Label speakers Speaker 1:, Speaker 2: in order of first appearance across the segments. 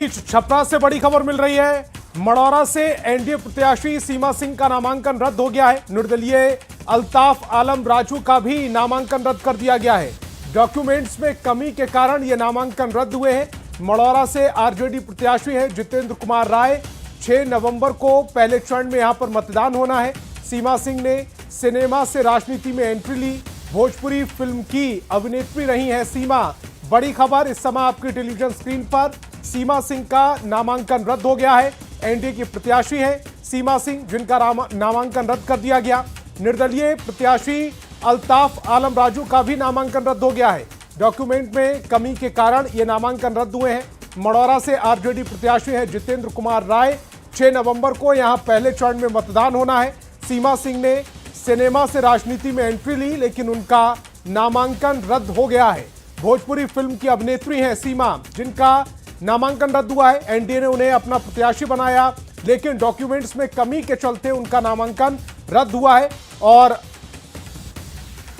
Speaker 1: छपरा से बड़ी खबर मिल रही है। मढ़ौरा से एनडीए प्रत्याशी सीमा सिंह का नामांकन रद्द हो गया है। निर्दलीय अल्ताफ आलम राजू का भी नामांकन रद्द कर दिया गया है। डॉक्यूमेंट्स में कमी के कारण ये नामांकन रद्द हुए हैं। मढ़ौरा से आरजेडी प्रत्याशी है जितेंद्र कुमार राय। 6 नवंबर को पहले चरण में यहां पर मतदान होना है। सीमा सिंह ने सिनेमा से राजनीति में एंट्री ली। भोजपुरी फिल्म की अभिनेत्री रही है सीमा। बड़ी खबर इस समय आपकी टेलीविजन स्क्रीन पर। सीमा सिंह का नामांकन रद्द हो गया है। एनडीए की प्रत्याशी है सीमा सिंह, जिनका नामांकन रद्द कर दिया गया। निर्दलीय प्रत्याशी अल्ताफ आलम राजू का भी नामांकन रद्द हो गया है। डॉक्यूमेंट में कमी के कारण ये नामांकन रद्द हुए हैं। मढ़ौरा से आरजेडी प्रत्याशी है जितेंद्र कुमार राय। 6 नवंबर को यहां पहले चरण में मतदान होना है। सीमा सिंह ने सिनेमा से राजनीति में एंट्री ली, लेकिन उनका नामांकन रद्द हो गया है। भोजपुरी फिल्म की अभिनेत्री हैं सीमा, जिनका नामांकन रद्द हुआ है। एनडीए ने उन्हें अपना प्रत्याशी बनाया, लेकिन डॉक्यूमेंट्स में कमी के चलते उनका नामांकन रद्द हुआ है। और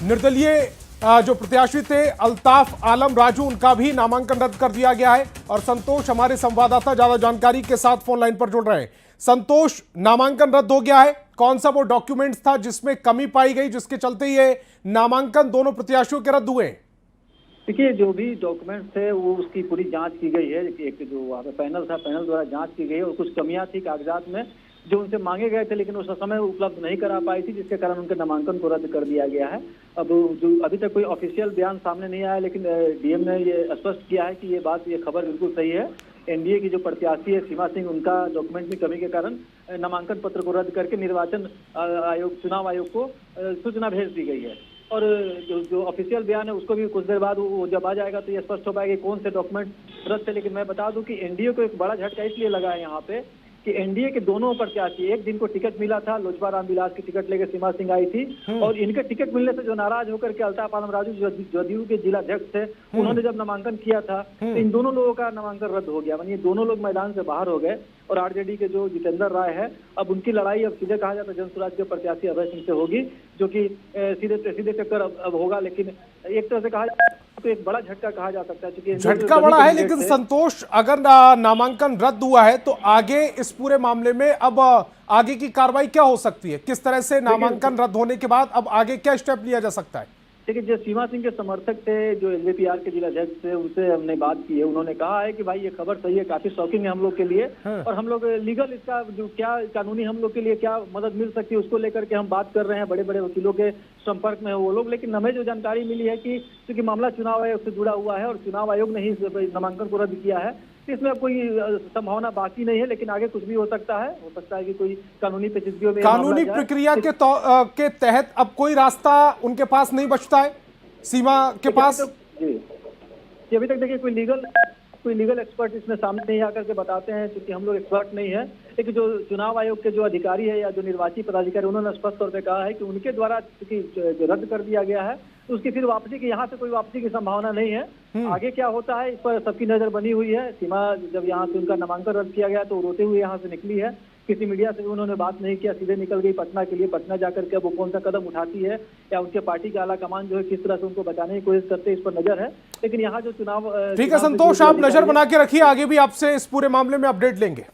Speaker 1: निर्दलीय जो प्रत्याशी थे अल्ताफ आलम राजू, उनका भी नामांकन रद्द कर दिया गया है। और संतोष हमारे संवाददाता ज्यादा जानकारी के साथ फोन लाइन पर जुड़ रहे हैं। संतोष, नामांकन रद्द हो गया है, कौन सा वो डॉक्यूमेंट्स था जिसमें कमी पाई गई, जिसके चलते ये नामांकन दोनों प्रत्याशियों के रद्द हुए?
Speaker 2: देखिए, जो भी डॉक्यूमेंट्स थे वो उसकी पूरी जांच की गई है। एक जो वहाँ पे पैनल था, पैनल द्वारा जांच की गई है और कुछ कमियां थी कागजात में जो उनसे मांगे गए थे, लेकिन उस समय उपलब्ध नहीं करा पाई थी, जिसके कारण उनके नामांकन को रद्द कर दिया गया है। अब जो अभी तक कोई ऑफिशियल बयान सामने नहीं आया, लेकिन डीएम ने ये स्पष्ट किया है कि ये खबर बिल्कुल सही है। एनडीए की जो प्रत्याशी है सीमा सिंह, उनका डॉक्यूमेंट में कमी के कारण नामांकन पत्र को रद्द करके निर्वाचन आयोग, चुनाव आयोग को सूचना भेज दी गई है। और जो ऑफिशियल बयान है उसको भी कुछ देर बाद वो जब आ जाएगा तो ये स्पष्ट हो पाएगा कि कौन से डॉक्यूमेंट रद्द थे। लेकिन मैं बता दूं कि एनडीए को एक बड़ा झटका इसलिए लगा है यहाँ पे कि एनडीए के दोनों प्रत्याशी, एक दिन को टिकट मिला था, लोजपा रामविलास की टिकट लेकर सीमा सिंह आई थी, और इनके टिकट मिलने से जो नाराज होकर के अल्ताफ आलम राजू जदयू के जिला अध्यक्ष थे, उन्होंने जब नामांकन किया था तो इन दोनों लोगों का नामांकन रद्द हो गया। मानिए दोनों लोग मैदान से बाहर हो गए। और आरजेडी के जो जितेंद्र राय है, अब उनकी लड़ाई अब सीधे कहा जाता है जनसुराज के प्रत्याशी अभय सिंह से होगी, जो कि सीधे टक्कर अब होगा। लेकिन एक तरह से कहा जाए तो एक बड़ा झटका कहा जा सकता है, क्योंकि
Speaker 1: झटका बड़ा है। लेकिन संतोष, अगर नामांकन रद्द हुआ है तो आगे इस पूरे मामले में अब आगे की कार्रवाई क्या हो सकती है? किस तरह से नामांकन रद्द होने के बाद अब आगे क्या स्टेप लिया जा सकता है?
Speaker 2: देखिए, जो सीमा सिंह के समर्थक थे, जो एलजेपीआर के जिला अध्यक्ष थे, उनसे हमने बात की है। उन्होंने कहा है कि भाई ये खबर सही है, काफी शॉकिंग है हम लोग के लिए, और हम लोग लीगल इसका जो क्या कानूनी हम लोग के लिए क्या मदद मिल सकती है उसको लेकर के हम बात कर रहे हैं। बड़े बड़े वकीलों के संपर्क में है वो लोग। लेकिन हमें जो जानकारी मिली है कि क्योंकि मामला चुनाव आयोग से जुड़ा हुआ है और चुनाव आयोग ने ही नामांकन को रद्द किया है, इसमें कोई संभावना बाकी नहीं है। लेकिन आगे कुछ भी हो सकता है कि कोई कानूनी पेचीदगियों में,
Speaker 1: कानूनी प्रक्रिया के तहत अब कोई रास्ता उनके पास नहीं बचता है सीमा के पास।
Speaker 2: जी, अभी तक देखिए कोई लीगल एक्सपर्ट इसमें सामने नहीं आकर के बताते हैं, क्योंकि हम लोग एक्सपर्ट नहीं है। लेकिन जो चुनाव आयोग के जो अधिकारी है या जो निर्वाची पदाधिकारी, उन्होंने स्पष्ट तौर पे कहा है कि उनके द्वारा जो रद्द कर दिया गया है तो उसकी फिर वापसी की, यहाँ से कोई वापसी की संभावना नहीं है। आगे क्या होता है इस पर सबकी नजर बनी हुई है। सीमा जब यहाँ से उनका नामांकन रद्द किया गया तो रोते हुए यहाँ से निकली है। किसी मीडिया से उन्होंने बात नहीं किया, सीधे निकल गई पटना के लिए। पटना जाकर के वो कौन सा कदम उठाती है या उनके पार्टी के आला कमान जो है किस तरह से उनको बचाने की कोशिश करते हैं, इस पर नजर है। लेकिन यहाँ जो चुनाव,
Speaker 1: ठीक है संतोष, आप नजर बना के रखिए, आगे भी आपसे इस पूरे मामले में अपडेट लेंगे।